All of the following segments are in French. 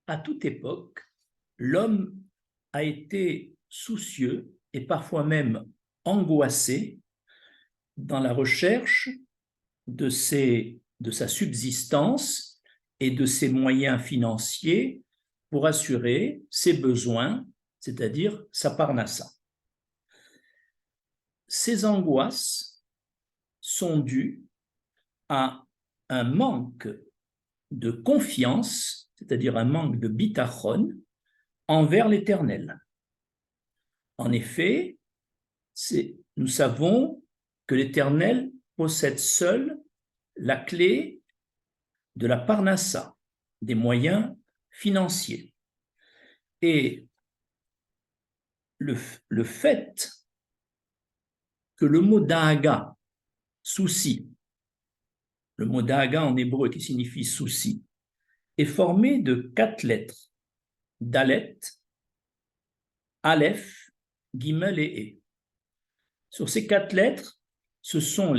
à toute époque, l'homme a été soucieux et parfois même angoissé dans la recherche de sa subsistance et de ses moyens financiers pour assurer ses besoins, c'est-à-dire sa parnassa. Ces angoisses sont dues à un manque de confiance, c'est-à-dire un manque de bitachon, envers l'Éternel. En effet, nous savons que l'Éternel possède seul la clé de la parnassa, des moyens financiers. Et le fait que le mot daaga, souci, le mot daaga en hébreu qui signifie souci, est formé de 4 lettres, Dalet, Aleph, Gimel et E. Sur ces 4 lettres, ce sont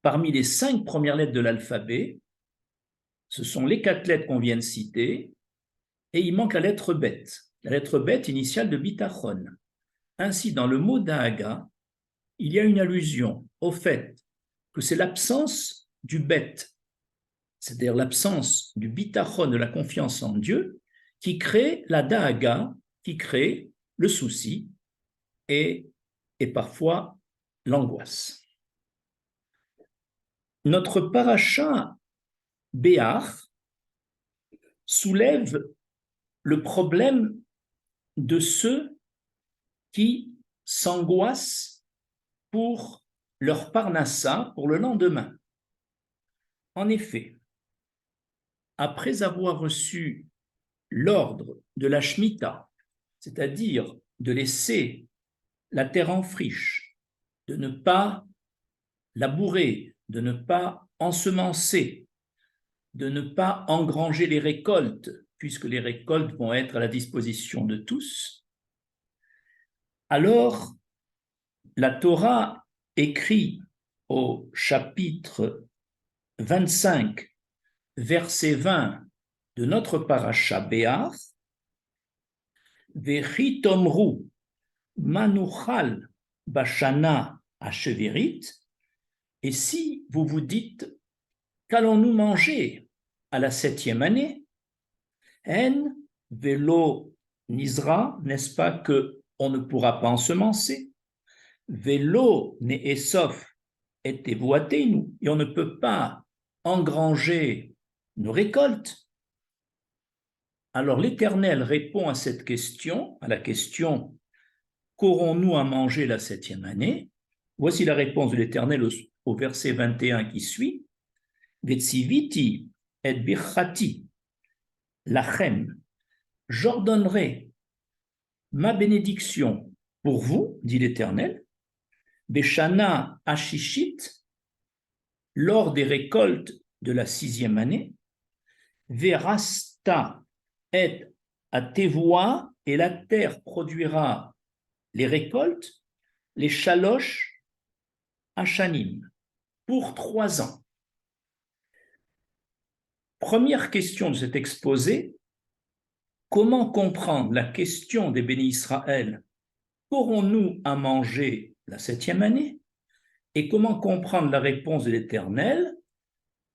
parmi les 5 premières lettres de l'alphabet, ce sont les 4 lettres qu'on vient de citer, et il manque la lettre Bet initiale de bitachon. Ainsi, dans le mot daaga, il y a une allusion au fait que c'est l'absence du bet, c'est-à-dire l'absence du bitachon, de la confiance en Dieu, qui crée la daaga, qui crée le souci et parfois l'angoisse. Notre paracha Béar soulève le problème de ceux qui s'angoissent pour leur parnassa, pour le lendemain. En effet, après avoir reçu l'ordre de la Shemitah, c'est-à-dire de laisser la terre en friche, de ne pas labourer, de ne pas ensemencer, de ne pas engranger les récoltes, puisque les récoltes vont être à la disposition de tous, alors la Torah écrit au chapitre 25, verset 20 de notre paracha Béar, Vechi tomru manuchal bashana hashevirit, et si vous vous dites, qu'allons-nous manger à la 7e année? En velo nizra, n'est-ce pas qu'on ne pourra pas ensemencer? Velo neesof et tevuatenu, et on ne peut pas engranger nos récoltes. Alors l'Éternel répond à cette question, à la question qu'aurons-nous à manger la 7e année? Voici la réponse de l'Éternel au verset 21 qui suit. Vetsiviti et birchati lachem, j'ordonnerai ma bénédiction pour vous, dit l'Éternel, Beshana Ashishit, lors des récoltes de la 6e année, Verasta et Atevoa, et la terre produira les récoltes, les Shalosh Ashanim, pour 3 ans. Première question de cet exposé, comment comprendre la question des bénis Israël, qu'aurons-nous à manger la 7e année? Et comment comprendre la réponse de l'Éternel,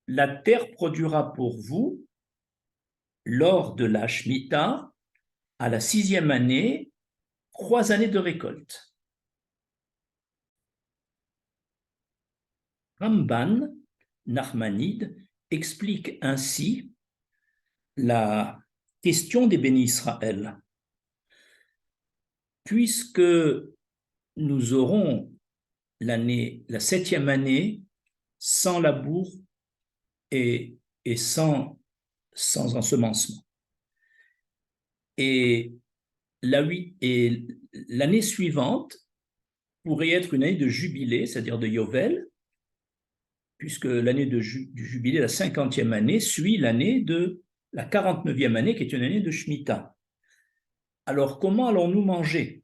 la terre produira pour vous, lors de la Shemitah, à la 6e année, 3 années de récolte. Ramban Nachmanide explique ainsi la question des bénis Israël. Puisque nous aurons la 7e année sans labour et sans ensemencement. Et l'année suivante pourrait être une année de jubilé, c'est-à-dire de Yovel, puisque l'année du jubilé, la 50e année, suit l'année de la 49e année, qui est une année de Shemitah. Alors, comment allons-nous manger?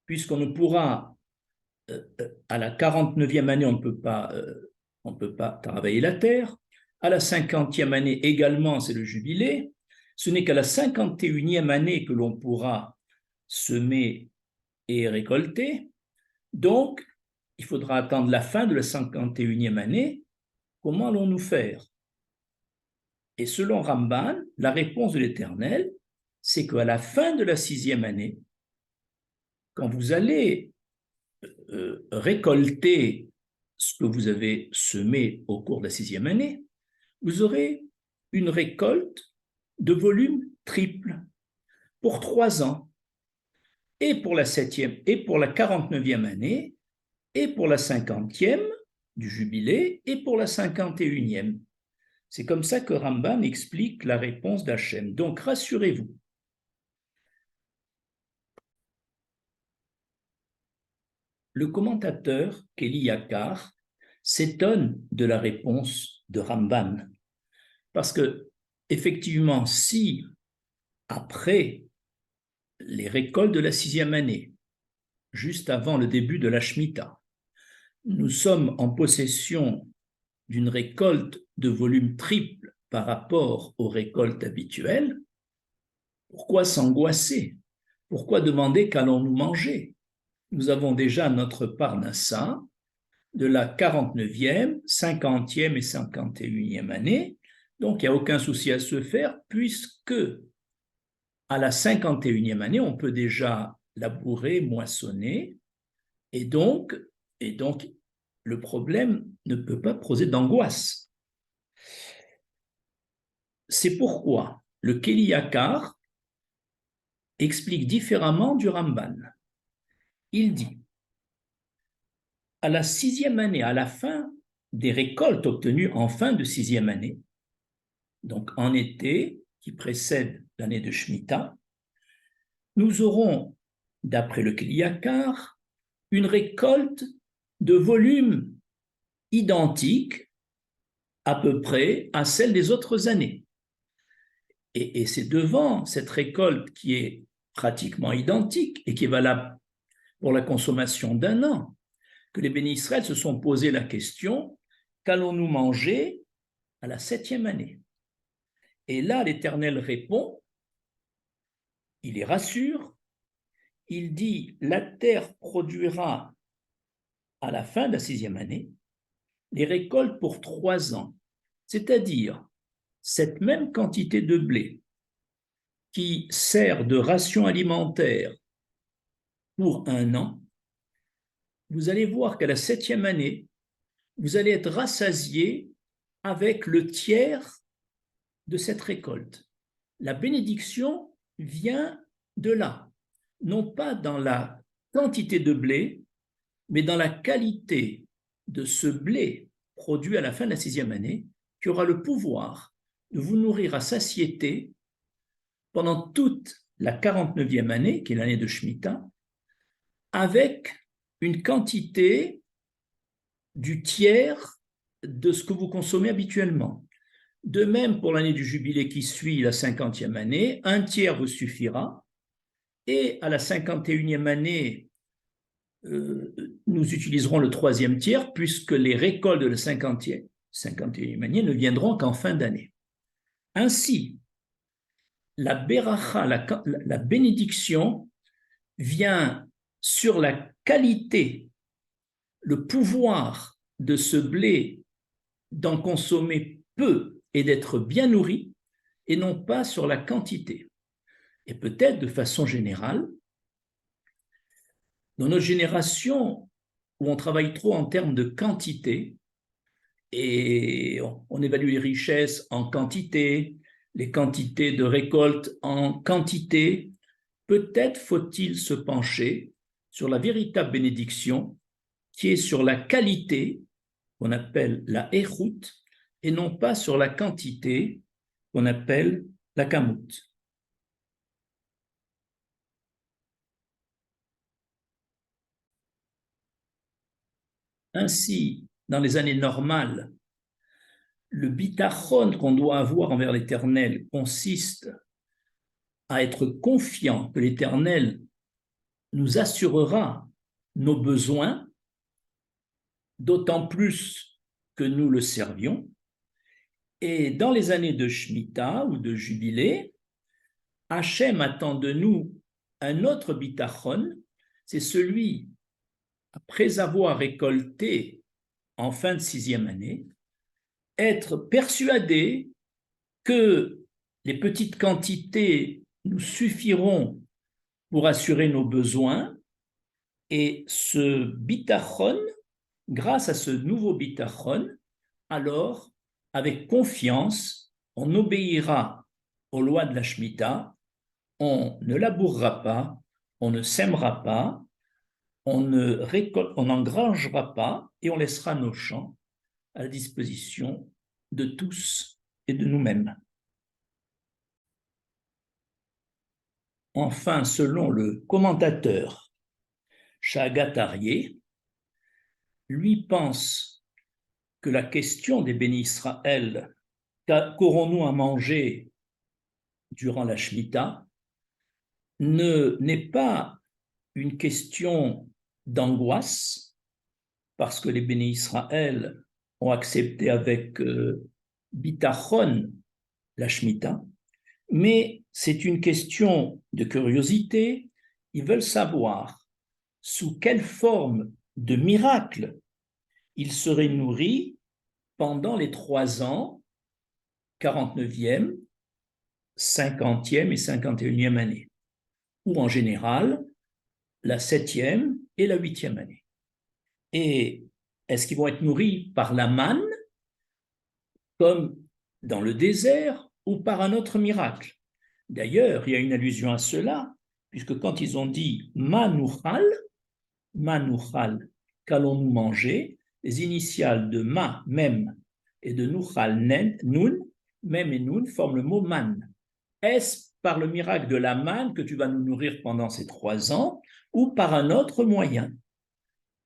Puisqu'on ne pourra, à la 49e année, on ne peut pas travailler la terre. À la 50e année également, c'est le jubilé. Ce n'est qu'à la 51e année que l'on pourra semer et récolter. Donc, il faudra attendre la fin de la 51e année. Comment allons-nous faire? Et selon Ramban, la réponse de l'Éternel, c'est qu'à la fin de la 6e année, quand vous allez récolter ce que vous avez semé au cours de la 6e année, vous aurez une récolte de volume triple pour 3 ans, et pour la 7e, et pour la 49e année, et pour la 50e du jubilé, et pour la 51e. C'est comme ça que Ramban explique la réponse d'Hachem. Donc rassurez-vous. Le commentateur Kéli Yakar s'étonne de la réponse de Ramban. Parce que, effectivement, si après les récoltes de la 6e année, juste avant le début de la Shemitah, nous sommes en possession d'une récolte de volume triple par rapport aux récoltes habituelles, pourquoi s'angoisser? Pourquoi demander qu'allons-nous manger? Nous avons déjà notre parnassa de la 49e, 50e et 51e année, donc il n'y a aucun souci à se faire puisque à la 51e année, on peut déjà labourer, moissonner, et donc le problème ne peut pas poser d'angoisse. C'est pourquoi le Kéli Yakar explique différemment du Ramban. Il dit, à la 6e année, à la fin des récoltes obtenues en fin de 6e année, donc en été qui précède l'année de Shemitah, nous aurons, d'après le Kéli Yakar, une récolte de volume identique à peu près à celle des autres années. Et c'est devant cette récolte qui est pratiquement identique et qui est valable pour la consommation d'un an que les bénis Israël se sont posé la question, qu'allons-nous manger à la 7e année? Et là, l'Éternel répond, il les rassure, il dit, la terre produira à la fin de la 6e année les récoltes pour 3 ans, c'est-à-dire cette même quantité de blé qui sert de ration alimentaire pour un an, vous allez voir qu'à la 7e année, vous allez être rassasié avec le tiers de cette récolte. La bénédiction vient de là, non pas dans la quantité de blé, mais dans la qualité de ce blé produit à la fin de la 6e année, qui aura le pouvoir de vous nourrir à satiété pendant toute la 49e année, qui est l'année de Shemitah, avec une quantité du tiers de ce que vous consommez habituellement. De même, pour l'année du jubilé qui suit la 50e année, un tiers vous suffira. Et à la 51e année, nous utiliserons le 3e tiers, puisque les récoltes de la 51e année ne viendront qu'en fin d'année. Ainsi, la beracha, la bénédiction, vient sur la qualité, le pouvoir de ce blé d'en consommer peu et d'être bien nourri, et non pas sur la quantité. Et peut-être de façon générale, dans notre génération où on travaille trop en termes de quantité, et on évalue les richesses en quantité, les quantités de récoltes en quantité, peut-être faut-il se pencher sur la véritable bénédiction qui est sur la qualité qu'on appelle la échout et non pas sur la quantité qu'on appelle la kamout. Ainsi, dans les années normales, le bitachon qu'on doit avoir envers l'Éternel consiste à être confiant que l'Éternel nous assurera nos besoins, d'autant plus que nous le servions. Et dans les années de Shemitah ou de Jubilé, Hachem attend de nous un autre bitachon, c'est celui, après avoir récolté en fin de 6e année, être persuadé que les petites quantités nous suffiront pour assurer nos besoins, et ce bitachon, grâce à ce nouveau bitachon, alors, avec confiance, on obéira aux lois de la Shemitah, on ne labourera pas, on ne sèmera pas, on n'engrangera pas et on laissera nos champs à la disposition de tous et de nous-mêmes. Enfin, selon le commentateur Shagat Aryeh, lui pense que la question des bénis Israël, qu'aurons-nous à manger durant la Shemitah, n'est pas une question d'angoisse, parce que les bénis Israël ont accepté avec bitachon la Shemitah, mais c'est une question de curiosité. Ils veulent savoir sous quelle forme de miracle ils seraient nourris pendant les 3 ans, 49e, 50e et 51e année, ou en général la 7e et la 8e année. Et est-ce qu'ils vont être nourris par la manne, comme dans le désert, ou par un autre miracle? D'ailleurs, il y a une allusion à cela, puisque quand ils ont dit manouchal, qu'allons-nous manger, les initiales de ma, même, et de nouchal, nun, même et nun, forment le mot man. Est-ce par le miracle de la manne que tu vas nous nourrir pendant ces 3 ans, ou par un autre moyen?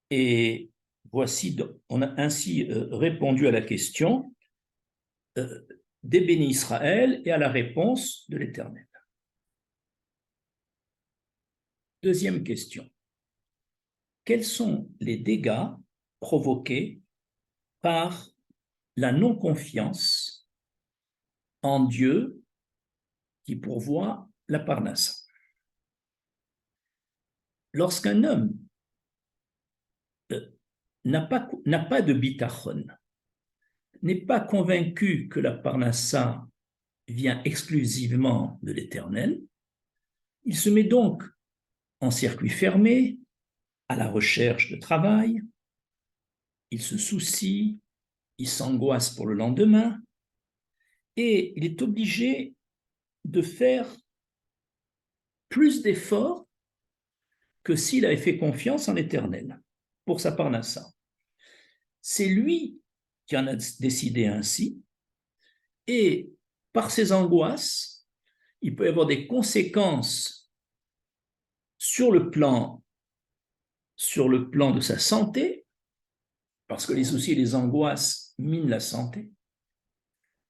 Et voici, on a ainsi répondu à la question des bénis Israël et à la réponse de l'Éternel. Deuxième question. Quels sont les dégâts provoqués par la non-confiance en Dieu qui pourvoit la parnassa? Lorsqu'un homme n'a pas de bitachon, n'est pas convaincu que la parnassa vient exclusivement de l'Éternel, il se met donc en circuit fermé, à la recherche de travail, il se soucie, il s'angoisse pour le lendemain, et il est obligé de faire plus d'efforts que s'il avait fait confiance en l'Éternel pour sa parnassa. C'est lui qui en a décidé ainsi, et par ses angoisses, il peut y avoir des conséquences sur le plan de sa santé, parce que les soucis et les angoisses minent la santé.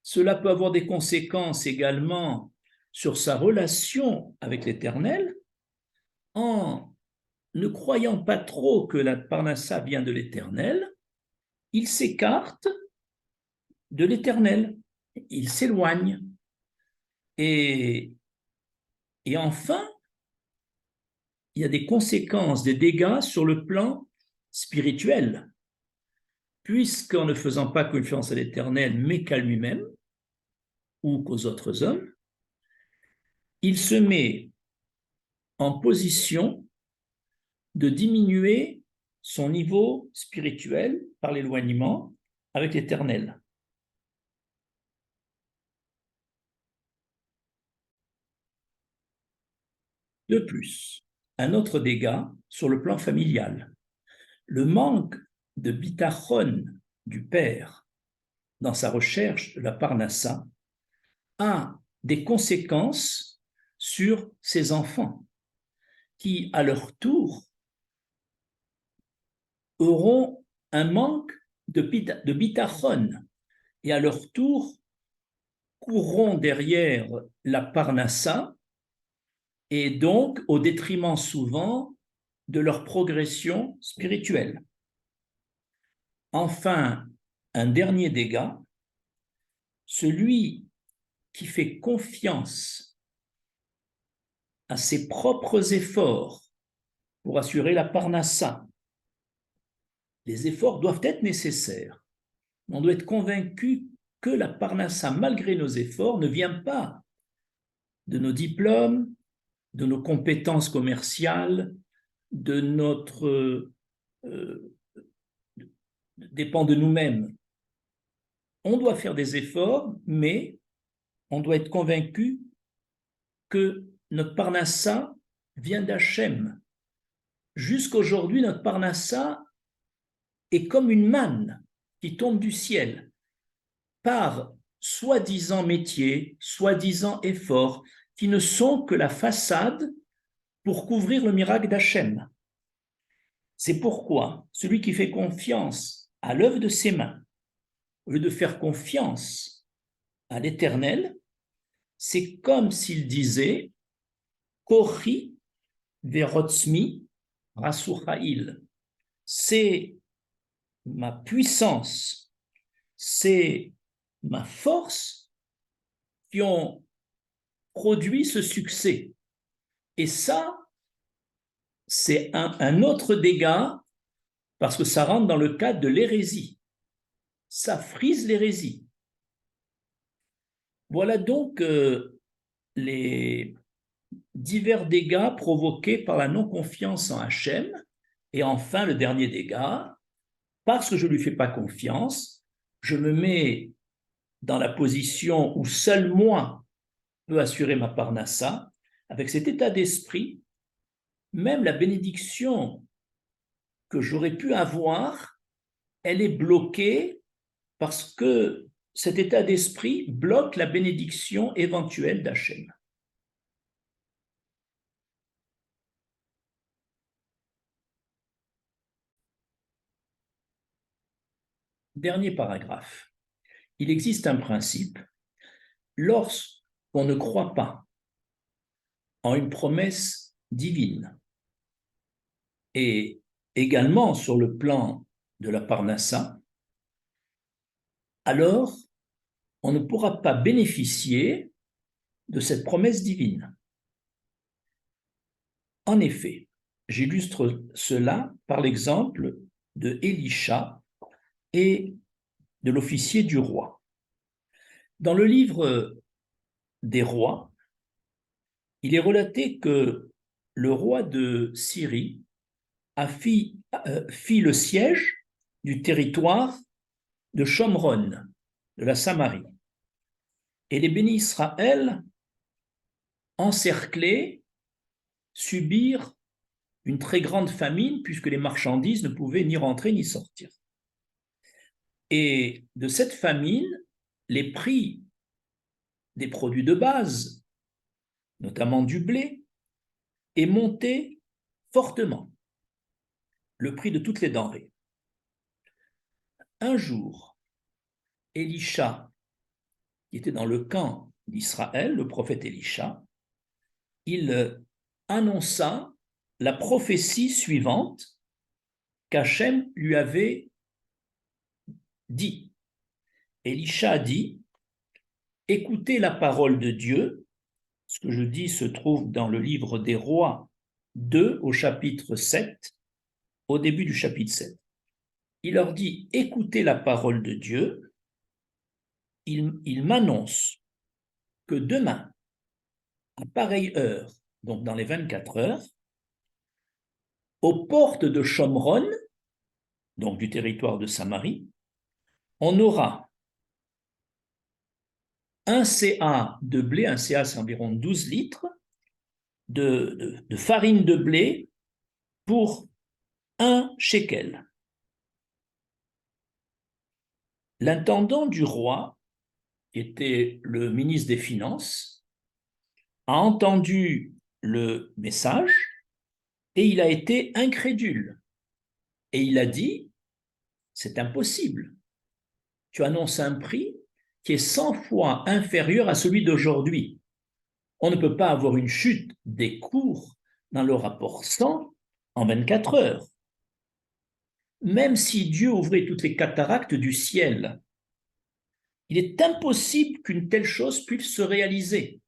Cela peut avoir des conséquences également sur sa relation avec l'Éternel, en ne croyant pas trop que la parnassa vient de l'Éternel, il s'écarte de l'Éternel, il s'éloigne. Et enfin, il y a des conséquences, des dégâts sur le plan spirituel, puisqu'en ne faisant pas confiance à l'Éternel, mais qu'à lui-même ou qu'aux autres hommes, il se met en position de diminuer son niveau spirituel par l'éloignement avec l'Éternel. De plus, un autre dégât sur le plan familial. Le manque de bitachon du père dans sa recherche de la parnassa a des conséquences sur ses enfants, qui, à leur tour, auront un manque de bitachon, et à leur tour courront derrière la parnassa, et donc au détriment souvent de leur progression spirituelle. Enfin, un dernier dégât, celui qui fait confiance à ses propres efforts pour assurer la parnassa. Les efforts doivent être nécessaires. On doit être convaincu que la parnassa, malgré nos efforts, ne vient pas de nos diplômes, de nos compétences commerciales, de notre dépend de nous-mêmes. On doit faire des efforts, mais on doit être convaincu que notre parnassa vient d'Hachem. Jusqu'aujourd'hui, notre parnassa est comme une manne qui tombe du ciel par soi-disant métier, soi-disant efforts, qui ne sont que la façade pour couvrir le miracle d'Hachem. C'est pourquoi celui qui fait confiance à l'œuvre de ses mains, au lieu de faire confiance à l'Éternel, c'est comme s'il disait « Kochi verotzmi rasuchail » c'est ma puissance, c'est ma force qui ont produit ce succès. Et ça, c'est un autre dégât parce que ça rentre dans le cadre de l'hérésie. Ça frise l'hérésie. Voilà donc les divers dégâts provoqués par la non-confiance en Hachem. Et enfin, le dernier dégât, parce que je ne lui fais pas confiance, je me mets dans la position où seul moi peux assurer ma parnassa. Avec cet état d'esprit, même la bénédiction que j'aurais pu avoir, elle est bloquée parce que cet état d'esprit bloque la bénédiction éventuelle d'Hachem. Dernier paragraphe. Il existe un principe. Lorsqu'on ne croit pas en une promesse divine et également sur le plan de la parnassa, alors on ne pourra pas bénéficier de cette promesse divine. En effet, j'illustre cela par l'exemple de Élisha et de l'officier du roi. Dans le livre des rois, il est relaté que le roi de Syrie fit le siège du territoire de Shomron, de la Samarie. Et les bénis Israël, encerclés, subirent une très grande famine puisque les marchandises ne pouvaient ni rentrer ni sortir. Et de cette famine, les prix des produits de base, notamment du blé, est monté fortement. Le prix de toutes les denrées. Un jour, Élisha, qui était dans le camp d'Israël, le prophète Élisha, il annonça la prophétie suivante qu'Hachem lui avait dit. Élisha a dit « Écoutez la parole de Dieu », ce que je dis se trouve dans le livre des Rois 2 au chapitre 7, au début du chapitre 7. Il leur dit « Écoutez la parole de Dieu », il m'annonce que demain, à pareille heure, donc dans les 24 heures, aux portes de Shomron, donc du territoire de Samarie, on aura un CA de blé, un CA c'est environ 12 litres, de farine de blé pour 1 shekel. L'intendant du roi, qui était le ministre des Finances, a entendu le message et il a été incrédule. Et il a dit, c'est impossible. Tu annonces un prix qui est 100 fois inférieur à celui d'aujourd'hui. On ne peut pas avoir une chute des cours dans le rapport 100 en 24 heures. Même si Dieu ouvrait toutes les cataractes du ciel, il est impossible qu'une telle chose puisse se réaliser.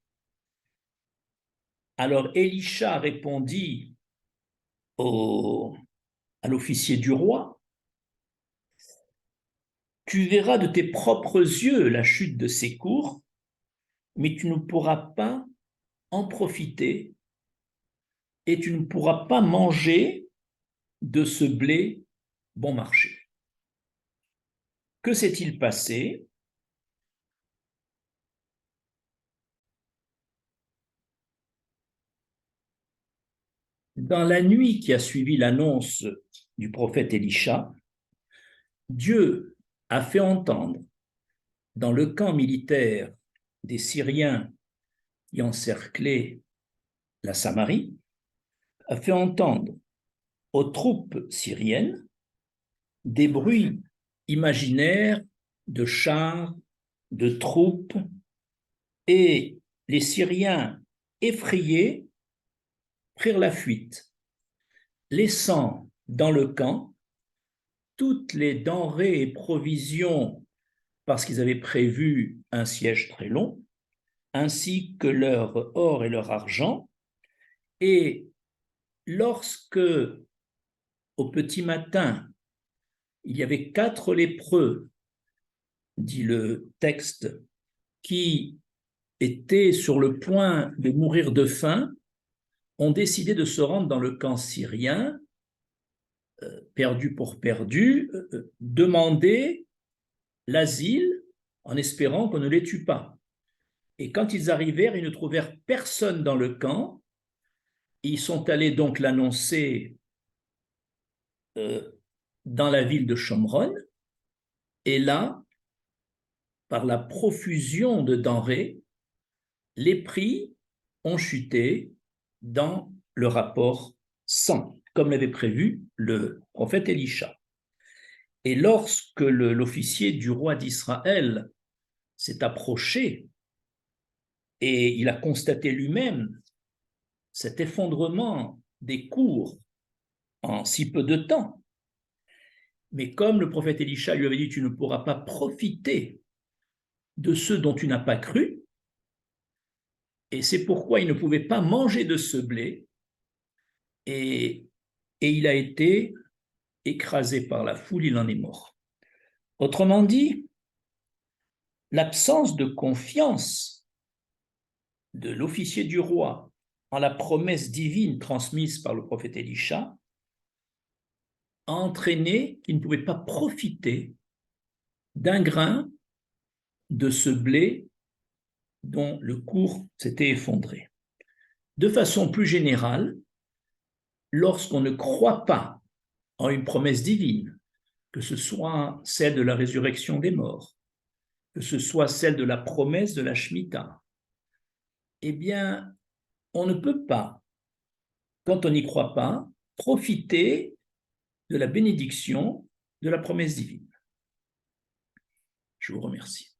Alors Élisha répondit à l'officier du roi, tu verras de tes propres yeux la chute de ces cours, mais tu ne pourras pas en profiter et tu ne pourras pas manger de ce blé bon marché. Que s'est-il passé? Dans la nuit qui a suivi l'annonce du prophète Élisha, Dieu a fait entendre dans le camp militaire des Syriens qui encerclaient la Samarie, a fait entendre aux troupes syriennes des bruits imaginaires de chars, de troupes, et les Syriens, effrayés, prirent la fuite, laissant dans le camp toutes les denrées et provisions parce qu'ils avaient prévu un siège très long, ainsi que leur or et leur argent. Et lorsque, au petit matin, il y avait 4 lépreux, dit le texte, qui étaient sur le point de mourir de faim, ont décidé de se rendre dans le camp syrien, perdu pour perdu, demander l'asile en espérant qu'on ne les tue pas. Et quand ils arrivèrent, ils ne trouvèrent personne dans le camp. Ils sont allés donc l'annoncer dans la ville de Shomron. Et là, par la profusion de denrées, les prix ont chuté dans le rapport 100, comme l'avait prévu le prophète Élisha. Et lorsque l'officier du roi d'Israël s'est approché et il a constaté lui-même cet effondrement des cours en si peu de temps, mais comme le prophète Élisha lui avait dit, tu ne pourras pas profiter de ceux dont tu n'as pas cru, et c'est pourquoi il ne pouvait pas manger de ce blé, et il a été écrasé par la foule, il en est mort. Autrement dit, l'absence de confiance de l'officier du roi en la promesse divine transmise par le prophète Élisha a entraîné qu'il ne pouvait pas profiter d'un grain de ce blé dont le cours s'était effondré. De façon plus générale, lorsqu'on ne croit pas en une promesse divine, que ce soit celle de la résurrection des morts, que ce soit celle de la promesse de la Shemitah, eh bien, on ne peut pas, quand on n'y croit pas, profiter de la bénédiction de la promesse divine. Je vous remercie.